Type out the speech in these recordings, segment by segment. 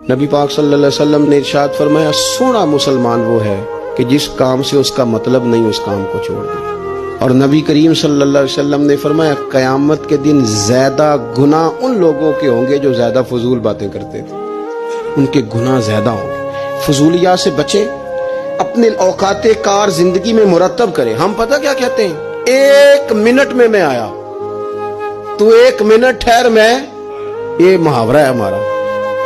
نبی پاک صلی اللہ علیہ وسلم نے ارشاد فرمایا سونا مسلمان وہ ہے کہ جس کام سے اس کا مطلب نہیں اس کام کو چھوڑ دے۔ اور نبی کریم صلی اللہ علیہ وسلم نے فرمایا قیامت کے دن زیادہ گناہ ان لوگوں کے ہوں گے جو زیادہ فضول باتیں کرتے تھے، ان کے گناہ زیادہ ہوں گے۔ فضولیات سے بچیں، اپنے اوقات کار زندگی میں مرتب کریں۔ ہم پتہ کیا کہتے ہیں، 1 منٹ میں آیا، تو 1 منٹ ٹھہر، میں یہ محاورہ ہے ہمارا،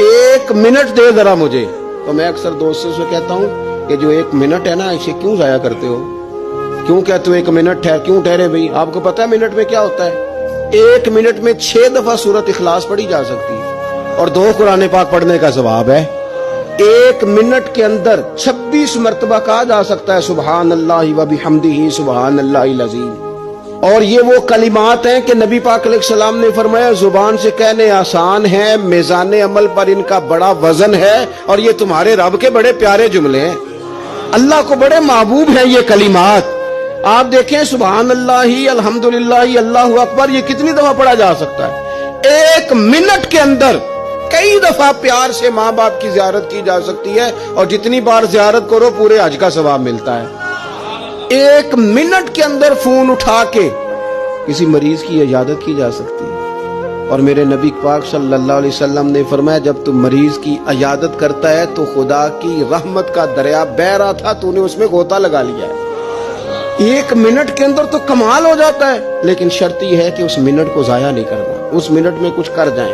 1 منٹ دے ذرا مجھے۔ تو میں اکثر دوستوں سے کہتا ہوں کہ جو 1 منٹ ہے نا اسے کیوں ضائع کرتے ہو، کیوں کہتے ہو 1 منٹ ٹھہر، کیوں ٹھہرے بھائی؟ آپ کو پتا ہے منٹ میں کیا ہوتا ہے؟ 1 منٹ میں 6 دفعہ سورۃ اخلاص پڑھی جا سکتی ہے اور 2 قرآن پاک پڑھنے کا ثواب ہے۔ 1 منٹ کے اندر 26 مرتبہ کہا جا سکتا ہے سبحان اللہ و بحمدہ سبحان اللہ العظیم۔ اور یہ وہ کلمات ہیں کہ نبی پاک علیہ السلام نے فرمایا زبان سے کہنے آسان ہیں، میزان عمل پر ان کا بڑا وزن ہے، اور یہ تمہارے رب کے بڑے پیارے جملے ہیں، اللہ کو بڑے محبوب ہیں یہ کلمات۔ آپ دیکھیں سبحان اللہ الحمدللہ اللہ اکبر یہ کتنی دفعہ پڑھا جا سکتا ہے؟ 1 منٹ کے اندر کئی دفعہ پیار سے ماں باپ کی زیارت کی جا سکتی ہے، اور جتنی بار زیارت کرو پورے حج کا ثواب ملتا ہے۔ 1 منٹ کے اندر فون اٹھا کے کسی مریض کی عیادت کی جا سکتی ہے، اور میرے نبی پاک صلی اللہ علیہ وسلم نے فرمایا جب تم مریض کی عیادت کرتا ہے تو خدا کی رحمت کا دریا بہ رہا تھا، تو نے اس میں غوطہ لگا لیا ہے۔ 1 منٹ کے اندر تو کمال ہو جاتا ہے، لیکن شرط یہ ہے کہ اس منٹ کو ضائع نہیں کرنا، اس منٹ میں کچھ کر جائیں۔